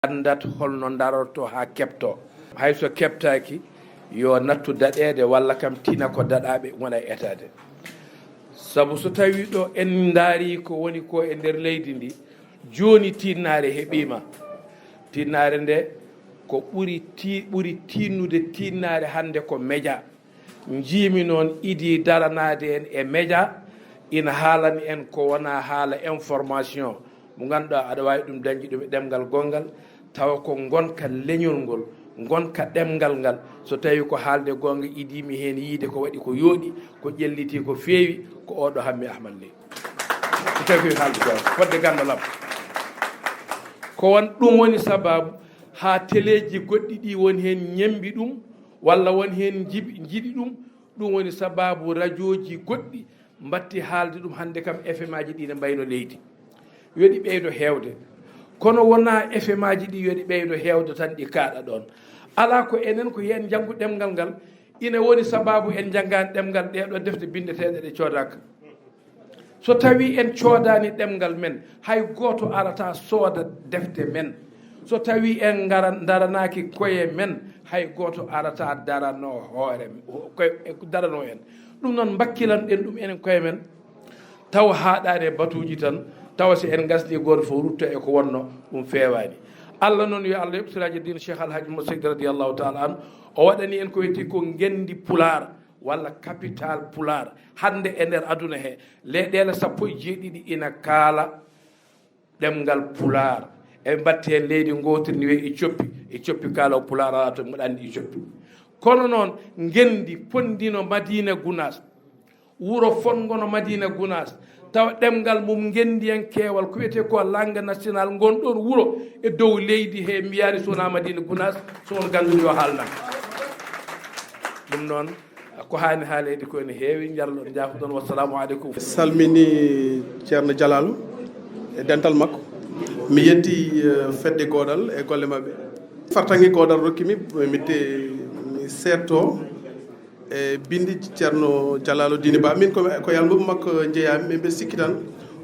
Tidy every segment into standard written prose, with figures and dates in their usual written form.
andat holno darorto ha kepto hayso keptaki yo nattu daɗede walla kam tina ko daɗaɓe wona etade sabu so tawi ɗo en daari ko woni ko e nder leydi ndi joni tinnare heɓima tinnare nde ko ɓuri tinnude tinnare hande ko média jiimi noon idi daranade en e média ina haalani en ko wona haala information mo ganduɗa aɗa wawi ɗum dañji ɗum e ɗemgal gongal tawa ko gonka leñol ngol gonka ɗemgal ngal so tawi ko haalde gonga idimi hen yiide ko waɗi ko yooɗi ko ƴelliti ko feewi ko oɗo hammi ahmad ley so tawi haalde gonga fodde gandalam ko won ɗum woni sababu ha téléji goɗɗi ɗi woni hen ñembi ɗum walla won hen jiiɗi ɗum woni sababu radio ji goɗɗi mbatti haalde ɗum hande kam FM aji ɗi ne mbayno leydi yoɗi ɓeydo heewde kono wona FM aji ɗi yoɗi ɓeydo heewde tan ɗi kaaɗa ɗon ala ko enen ko yen janngu ɗemgal ngal ina woni sababu en janngani ɗemgal ɗeɗo defte bindeteɗe ɗe coodaka so tawi en coodani ɗemgal men hay goto arata sooda defte men so tawi en daranaki koye men hay goto arata darano hoore darano en ɗum noon bakkilan ɗen ɗum enen koye men taw haɗani batuji tan tawa si en gasdi goto fof rutta e ko wonno ɗum fewani allah noon yo allah yoɓtiraji dina cheikh alhaji mo seydi radiallahu taala an o waɗani en ko wiyete ko gendi pular walla capital pular hande e nder aduna he leyɗele 17 ina kaala ɗemgal pular e mbatti hen leydi gotiri ni wiye Éthiopie kaalaw pular ala to mbiɗa andi Éthiopie kono noon gendi pondino Madina Gounass wuro fongono Madina Gounass tawa ɗemgal mum gendi en keewal ko wiyete ko langue national gonɗon wuro e dow leydi he mbiyani sowona Madina Gounass so on ganduɗo yo haalnan ɗum noon ko hani haalede ko ene heewi jarlon jaafodon wassalamu aleykum salmini ceerno Dialalo e dental makko mi yetti fedde goɗal e golle mabɓe fartangi goɗal rokkimi mi setto e bindi ceerno Dialalo Dini Ba min ko yalmuɓe makko jeeyami ɓe mbeɗa sikki tan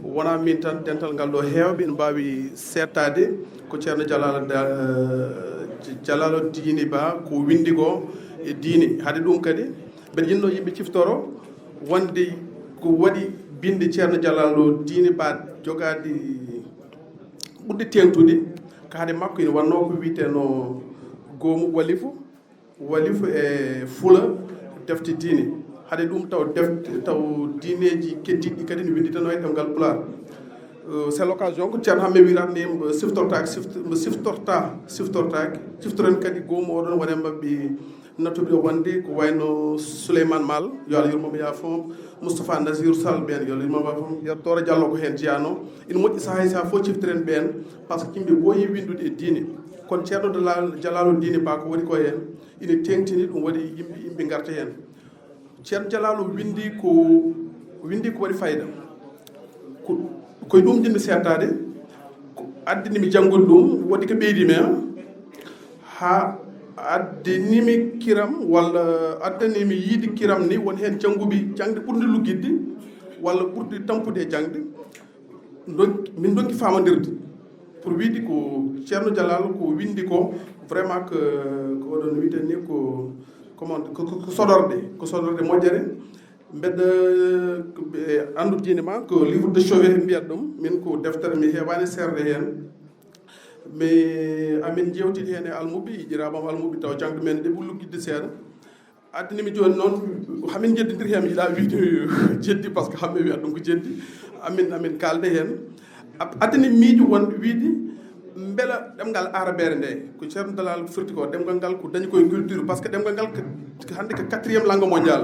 wona min tan dental ngal ɗo heewɓe ne mbawi settade ko ceerno Dialalo Dini Ba ko windi ko e diine haade ɗum kadi mbeɗa yinno yimɓe ciftoro wonde ko waɗi binde ceerno Dialalo Dini Ba jogade ɓurɗe tengtude ko haade makko ina wanno ko witeno goomu walifu e fula defte diine haade ɗum taw diineji keddiɗɗi kadi ne winditano e ɗemgal pular c'est l'occasion ko ceerno hamme wiratni siftoren kadi goomu oɗon wone mabɓe nattuɓe wonde ko wayno Souleymane Mal yo Allah yurmomo yaafo Moustapha Nasirou Sall ɓen yo Allah yurmomo yaafo yettore Diallo ko hen jeyano ina moƴƴi saha sa fof ciftiren ɓen par ce que yimɓe ɓooyi windude e diine kono ceerno Dialalo Dini Ba ko woni ko hen ina tengtini ɗum waɗi yimɓe garta hen ceerno Dialalo windi ko waɗi fayida koye ɗum jinmi settade addinimi janggude ɗum waɗi ko ɓeydimi ha addinimi kiram walla addanimi yiide kiram ni won hen jangguɓe jangde ɓurde luggidde walla ɓurde tampude e jangde min donki famadirde pour wiide ko ceerno Dialalo ko windi ko vraiment que ko oɗon wiyeten ni ko sodorde moƴƴere mbeɗa andude diine ma ko livre de chevet mbiyat ɗum min ko deftere mi heewani serde hen mais amin jewtidi hen e almuɓe ijirabam almuɓe taw jangde men ɗe ɓuri luggidde seeɗa addinimi joni noon hamin jeddidiri hen mi yiiɗa wiide jeddi par ce que hamɓe wiyat ɗum ko jeddi amin kalde hen addinimi miijo wonde wiide beela ɗemgal arabere nde ko ceerno Dialalo firti ko ɗemgal ngal ko dañi koye culture par ce que ɗemgal ngal hande ko 4e langue mondial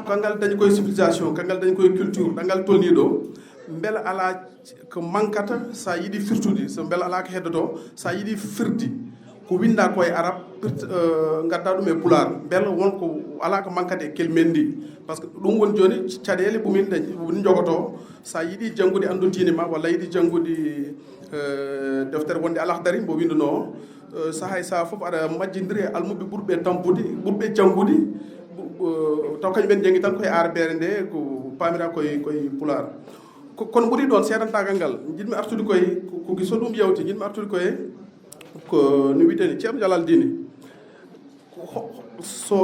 kangal dañi koye civilisation kangal dañi koye culture ɗangal tolni ɗo beela ala ko mankata sa yiiɗi firtude so beela ala ko heddoto sa yiiɗi firdi ko winda koye arab gadda ɗum e pular beela wonko ala ko mankata e kelmen ndi par ce que ɗum woni joni caɗele ɓumin jogoto sa yiiɗi janngude andu diine ma walla yiiɗi janngude deftere wonde alahdari mbo winduno sahay sa fof aɗa majjidiri e almuɓe ɓurɓe tampude ɓurɓe janngude taw kañum ɓen jangi tan koye arbere nde ko pamira koye pular kono ɓuuri ɗon seedantagal ngal jiɗmi artude koye so ɗum yewti jiɗmi artude koye ko no witeni ceerno jalal dine so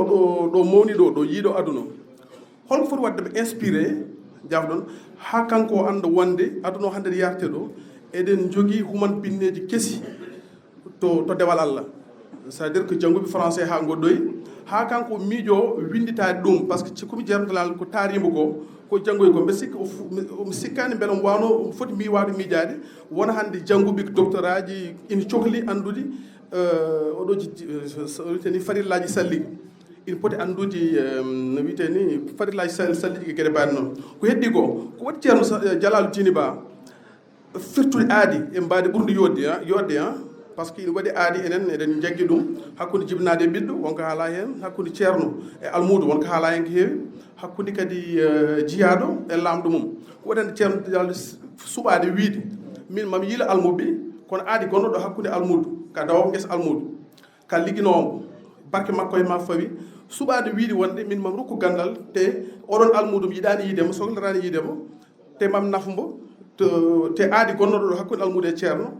ɗo mawni ɗo yiiɗo aduna holko foti wadde ɓe inspiré jafɗon ha kanko anda wonde aduna o hande yarte ɗo eɗen jogui human binneji keesi to dewal Allah c'est à dire que jannguɓe français ha goɗɗoy ha kanko miijo winditade ɗum par ce que komi jeernotolal ko taarimo ko janngoy ko mbe sikka omo sikkani beele omo wawno omo foti miiwade miijade wona hande jannguɓe doctorat ji ina cohli andude oɗo witeni farillaji salliɗi ina poti andude no witeni farillaji salliɗi ko gueɗe mbaɗe noon ko heddi ko waɗi ceerno Jalal Dine Ba firtude aadi e mbadi ɓurde yodde par ce que ina waɗi aadi enen eɗen jaggi ɗum hakkude jibinade e ɓiɗɗo wonko haala hen hakkude ceerno e almudo wonko haala hen ko heewi hakkude kadi jiyaɗo e lamɗo mum ko waɗande ceerno Jalal suɓade wiide min mami yiila almuɓe kono aadi gonnoɗo hakkude almudo ka dawa guesa almudo ka ligguinomo barke makko e ma fawi suɓade wiide wonde min mami rokku gandal te oɗon almudo mi yiɗani yiidemo sohlarani yiidemo te mami nafmbo te aadi gonnoɗo ɗo hakkude almudo e ceerno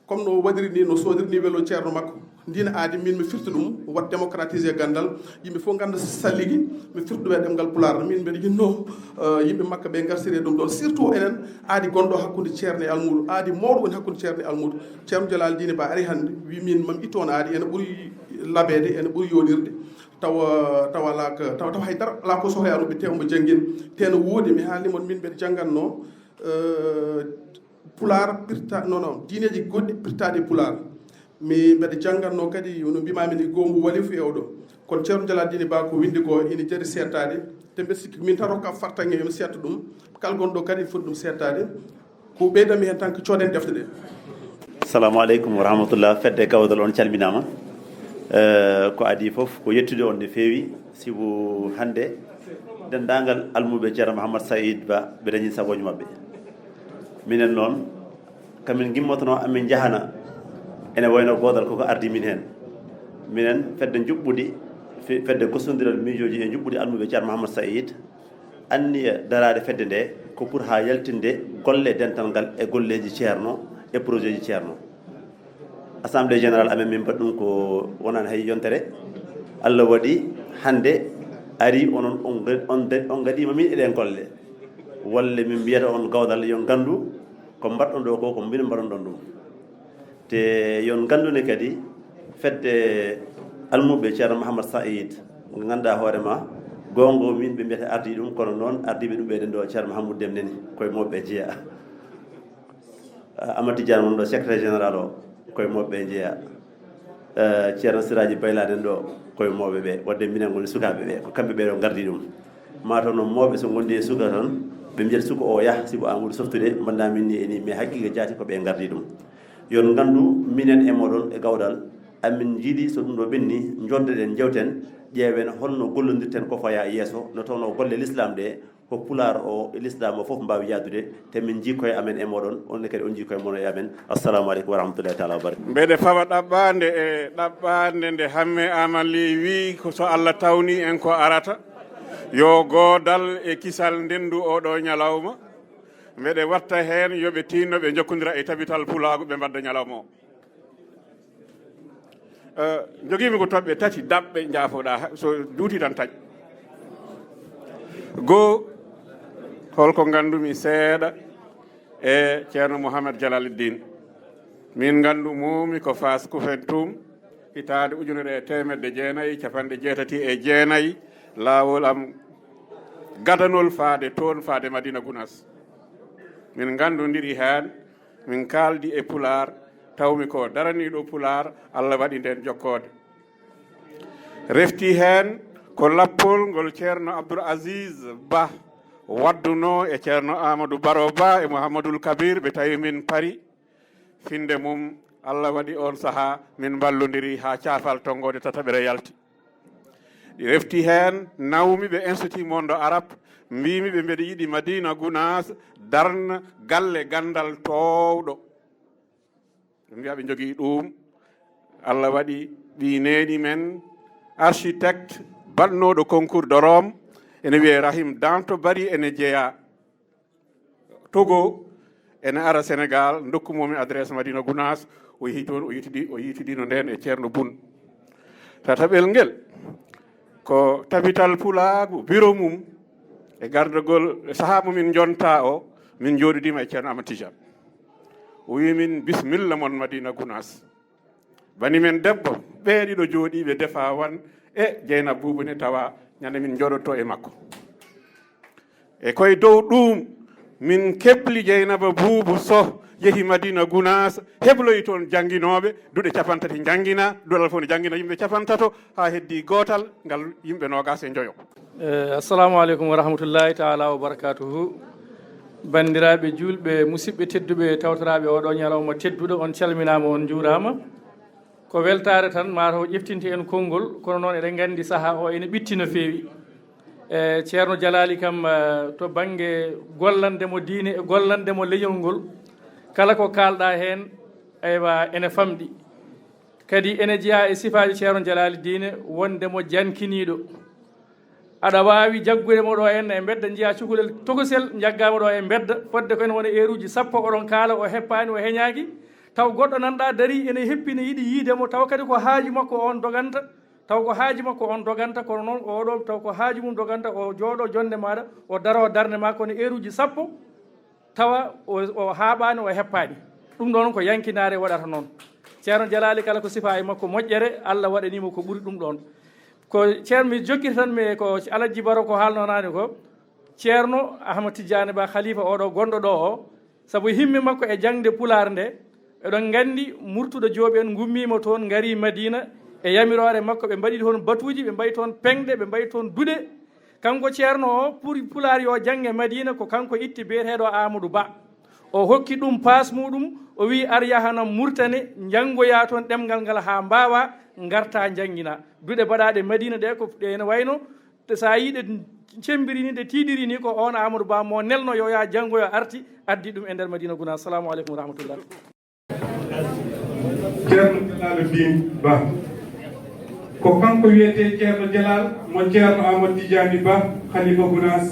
comme no waɗiri ni no soodiri ni welo ceerno makko ndina aadi min mi firta ɗum wat démocratisé gandal yimɓe fof ganda salligui mi firta ɗum e ɗemgal pular min mbeɗa jinno yimɓe makka ɓe garsiri ɗum ɗon surtout enen aadi gonɗo hakkude ceerno e almudo aadi mawɗo woni hakkude ceerno e almudo ceerno Jalal Dine Ba ari hande wi min mami ittoon aadi ene ɓuuri labede ene ɓuuri yoɗirde taw haydara ala ko sohla anuɓe te omo janggin te no woodi mi haalimon min mbeɗa jangganno pular pirta non diineji goɗɗi pirtade pular mi mbeɗa jangganno kadi no mbimami ni gombo walifu ewɗo kono ceerno Jalal Dine Ba ko windi ko ina jaari settade te mbeɗa sikki min tan rokka fartange yomi setta ɗum kala gonɗo kadi foti ɗum settade ko ɓeydami hen tan ko cooden defte ɗe. assalamu aleykum wa rahmatullah fedde gawdal on calminama ko adi foof ko yettude on no feewi sibu hande dendagal almuɓe ceerno Mouhammad Saïd Ba ɓe dañi sagoji mabɓe minen noon kamin gimmotono amin jahana ene wayno godal koko ardi min hen minen fedde juɓɓudi fedde gostodiral miijoji e juɓɓudi almuɓe ceerno Mouhammad Saïd anniya darade fedde nde ko pour ha yaltinde golle dental ngal e golleji ceerno e projet ji ceerno assemblée général amen min mbaɗi ɗum ko wonani hay yontere Allah waɗi hande ari onon on gaɗima min eɗen golle walle min mbiyata on gawdal yon gandu ko mbaɗɗon ɗo ko min mbaɗon ɗon ɗum te yon gandune kadi fedde almuɓe ceerno Mouhammad Saïd ko ganduɗa hoorema gongo min ɓe mbiyata ardi ɗum kono noon ardiɓe ɗum ɓeɗen ɗo ceerno Mahamoudou Deme neni koye moɓe jeeya Amadou Tidiane mon ɗo secrétaire général o koye moɓe jeeya ceerno Siraji Bayladen ɗo koye moɓe ɓe wadde minen goni sukaɓe ɓe ko kamɓe ɓeɗo gardi ɗum mataw noon mawɓe so gondi e suka tan ɓe mbiyata suka o yah sibo amadou softude mbanna min ni eni mais haqiqa jaati ko ɓe gardi ɗum yon gandu minen e moɗon e gawdal amin jiiɗi so ɗum ɗo ɓenni joddeɗen jewten ƴeewen holno gollodirten ko faya yesso no tawno golle l'islam ɗe ko pular o l'islam o foof mbawi yadude te min jikkoye amen e moɗon onne kadi on jikkoye mono e amen assalamu aleykum wa rahmatullahi taala wa barakatuh mbeɗe fawa ɗaɓɓade e ɗaɓɓade nde hamme amali wi ko so Allah tawni en ko arata yo godal e kisal ndendu oɗo ñalawma mbeɗe watta hen yoɓe tinno ɓe jokkodira e tabital pulago ɓe mbadda ñalawma o joguimi ko toɓɓe tati daɓɓe jaafoɗa so duuti tan taƴ goo holko gandumi seeɗa e ceerno Mouhammad Jalaluddin min gandu mumi ko Fass Koupentoum hitande 1979 laawol am gadanol faade toon faade Madina Gounass min gandodiri hen min kaldi e pular tawmi ko daraniɗo pular Allah waɗi nden jokkode refti hen ko lappol ngol ceerno Abdoul Aziz Ba wadduno e ceerno Amadou Baro Ba e Mouhamadoul Kabir ɓe tawi min pari finde mum Allah waɗi on saaha min ballodiri ha caafal tonggode tataɓere yalti ɗi refti hen nawmi ɓe institut monde arabe mbimi ɓe mbeɗa yiɗi Madina Gounass darna galle gandal towɗo ɓe mbiya ɓe jogui ɗum Allah waɗi ɗi neeni men architecte batnoɗo concours de Rome ene wiye Rahim Danto Bari ene jeeya Togo ene ara Sénégal dokkumomi adresse Madina Gounass o yehi toon o yitidino nden e ceerno Bun tataɓel ngel ko tabital pulagu bureau mum e gardagol saaha momin jonta o min joɗidima e ceerno Amadou Tidiane o wi min bisimilla mon Madina Gounass bani men debbo ɓeeɗiɗo jooɗiɓe defa wan e Dieynaba Boubou ne tawa ñande min joɗotto e makko e koye dow ɗum min kepli Dieynaba Boubou Sow yehi Madina Gounass hebloyi toon janguinoɓe duuɗe 30 janguina duɗal fof ne janguina yimɓe 50 ha heddi gotal ngal yimɓe nogas e joyo assalamu aleykum wa rahmatullahi taala wa barakatuhu bandiraɓe julɓe musidɓe tedduɓe tawtoraɓe oɗo ñalawma tedduɗo on calminama on juurama ko weltare tan mataw ƴeftinte en konngol kono noon eɗen gandi saaha o ene ɓitti no feewi e ceerno Jalali kam to banggue gollandemo diine e gollandemo leñol ngol kala ko kalɗa hen eywa ene famɗi kadi ene jeeya e sifaji ceerno Jalali diine wondemo jankiniɗo aɗa wawi jaggudemo ɗo henna e bedda jiiya cukalel tokosel jaggama ɗo e bedda fodde ko ene wona heure uji 10 oɗon kaala o heppani o heñaki taw goɗɗo nanɗa dari ene heppine yiiɗi yiidemo taw kadi ko haaju makko on doganta taw ko haaju makko on doganta kono noon oɗo taw ko haaju mum doganta o jooɗo jonde maɗa o daro darde ma kono heure uji 10 tawa o haaɓani o heppani ɗum ɗon ko yankinare waɗata noon ceerno Jalali kala ko sifa e makko moƴƴere Allah waɗanimo ko ɓuuri ɗum ɗon ko ceerno mi jokkita tan mi ko Alaji Baro ko haalnonani ko ceerno Ahmad Tidiane Ba khalifa oɗo gonɗo ɗo o saabu himmi makko e jangde pular nde eɗon gandi murtuɗo jooɓi en gummima toon gari Madina e yamirore makko ɓe mbaɗi toon batuji ɓe mbaɗi toon pengɗe ɓe mbaɗi toon duɗe kanko ceerno o pour pular yo jangge Madina ko kanko itti biyeteɗo Amadou Ba o hokki ɗum passe muɗum o wi ar yahana murtane janggoya toon ɗemgal ngal ha mbawa garta jangguina duɗe mbaɗaɗe Madina ɗe ko ɗene wayno sa yiɗe cembiri ni nde tiɗiri ni ko on Amadou Ba mo nelno yo ya janggoyo arti addi ɗum e nder Madina Gounass assalamu aleykum wa rahmatullah ceerno Jalaluddin Ba ko kanko wiyete ceerno Jalal mo ceerno Amadou Tidiane Ba khalifa Gounass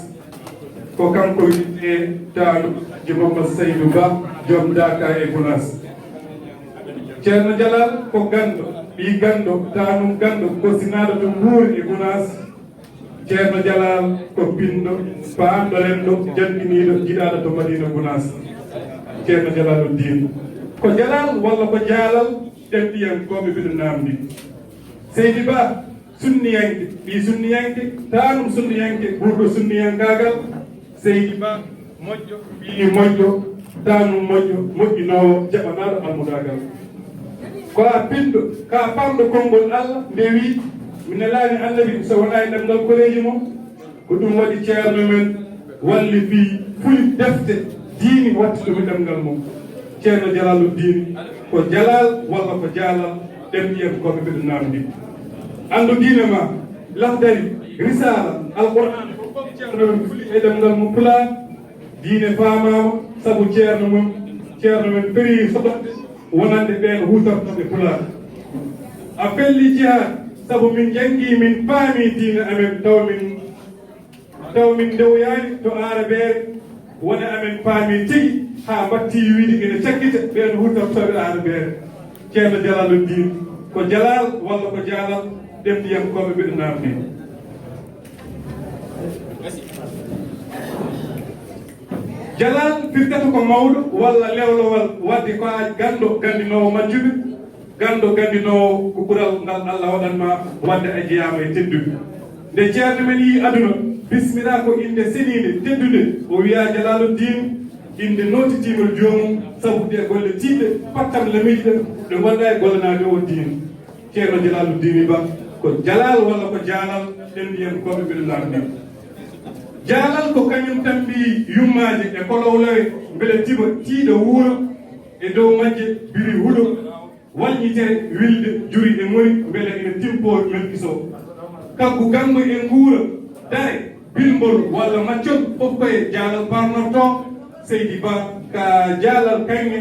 ko kanko wiyete taano Djibril Seydou Ba joom Daka e Gounass ceerno Jalal ko gando ɓi gando tanum gando kosinaɗo to Mbour e Gounass ceerno Jalal ko pinɗo paamɗo renɗo jangguiniɗo jiɗaɗo to Madina Gounass ceerno Jalaluddin ko Jalal walla ko Jalal ɗemɗiyankoɓe mbiɗo namdi Seydi Ba sunniyanke ɓi sunniyanke tanum sunniyanke ɓurɗo sunniyankagal Seydi Ba moƴƴo ɓi moƴƴo tanum moƴƴo moƴƴinowo jaɓanaɗo almudagal ko a pinɗo ka pamɗo konngol Allah nde wi mi nelani annabi so wona e ɗemgal koreji mo ko ɗum waɗi ceerno men walli fi fuli defte diini watti ɗum e ɗemgal mum ceerno Jalaluddin ko Jalal walla ko Jalal ɗemɗiyen koɓe mbiɗo namdi andu diine ma lafdari risala alquran fof ceerno men fuli e ɗemgal mum pulaar diine famama saabu ceerno men feri soɗoɓe wonande ɓen hutortoɓe pulaar a felli jihad saabu min jangi min paami diine amen taw min ndewoyani to arabeere wona amen paami tigi ha batti wiide ene cakkita ɓen hutortoɓe arabeere ceerno Jalaluddin ko Jalal walla ko Jalal ɗemɗiyankoɓe mbiɗo namdi Jalal firtata ko mawɗo walla lewlowal wadde ko a gando gandinowo majjuɓe gando gandinowo ko ɓural ngal Allah waɗanma wadde a jeyama e teddude nde ceerno men yi aduna bismira ko inde senide teddude o wiya Jalaluddin inde notitima joomum saabu de golle tiɗɗe pattam lamiji ɗe ɗe gonɗa e gollanade o diine ceerno Jalaluddin Ba ko Jalal walla ko Jalal ɗemɗiyankoɓe mbiɗo namdi Jalal ko kañum tan ŋaji e kolowlewe beele tiba tiiɗo wuuro e dow majje biri huuɗo walñitere wilde juri e mori beele ene timpo melkiso kanko gango e nguura dare bilmbol walla maccol fof koye jaalal parnorto Seydi Ba ka jaalal kaŋŋe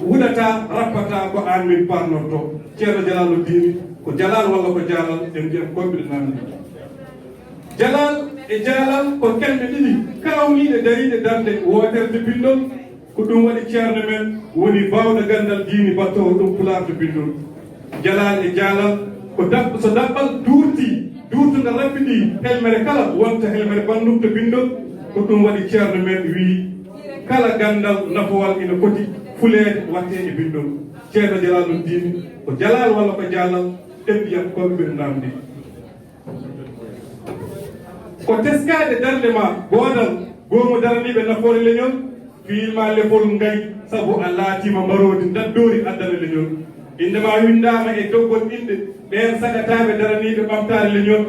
wuɗata rappata ko an min parnorto ceerno Jalaluddin ko jalal walla ko jaalal en mbiyam kombiɗe namde jalal e jaalal ko kelɓe ɗiɗi kawniɗe dariɗe darde woterde bindol ko ɗum waɗi ceerno men woni bawɗo gandal diini battowo ɗum pularde bindol jalal e jaalal ko so daɓɓal duurtugal rabbiɗi helmere kala wonta helmere bandumto bindol ko ɗum waɗi ceerno men wi kala gandal nafowal ina foti fuleede watte e bindol ceerno Jalaluddin ko jalal walla ko jaalal en mbiyam komɓe namdi ko teskade darde ma godal gomo daraniɓe nafoore leñol fiilma lefol ngay saabu a laatima mbarodi daddori addana leñol indema windama e doggol inde ɓen sagataɓe daraniɓe ɓamtare leñol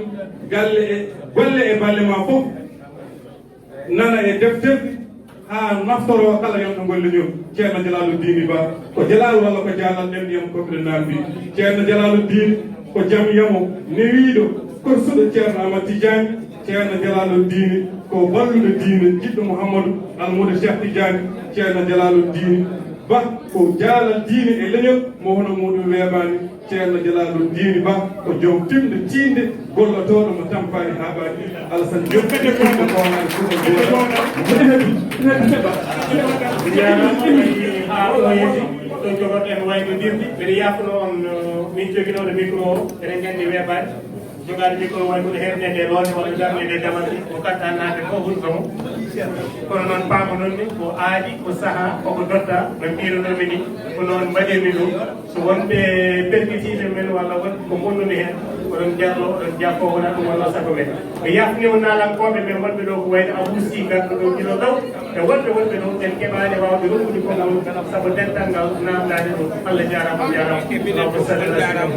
golle e balle ma fof nana e defterɗe ha naftoro kala yamɗo ngol leñol ceerno Jalaluddin Ba ko jalal walla ko jaalal ɗen ndiyam komɓe namdi ceerno Jalaluddin ko jaam yamo newiɗo korsuɗo ceerno Amadou Tidiane ceerno Jalaluddin ko balluɗo diine jiɗɗo Mouhamadou Almoudo Cheikh Tidiane ceerno Jalaluddin Ba ko jaalal diine e leñol mo hono muɗum weeɓani ceerno Jalaluddin Ba ko joom timde tiinde gollotoɗo mo tampani haɓani Alassane Diop to jogoɗen waynodirde mbiɗa yafuno on min joginoɗo micro o eɗen gandi weeɓani jogade micro way koɗo heɓnede loonde walla darnede damalde ko kadda nade ko hulka mo kono noon paama noon ni ko aadi ko saaha koko dotta no mbinonomi ni ko noon mbaɗirmi ɗum so wonɓe perkitiɓe men walla wonɓe ko bonnumi hen oɗon jarlo oɗon jakko wona ɗum walla sago men mi yafnima nalankoɓe men wonɓe ɗo ko wayno abousi garɗo ɗo kilo ɗaw e wonɓe ɗo en keɓani wawde rokkude konngol saabu dental ngal namdade ɗum Allah jarama jarama sallallahu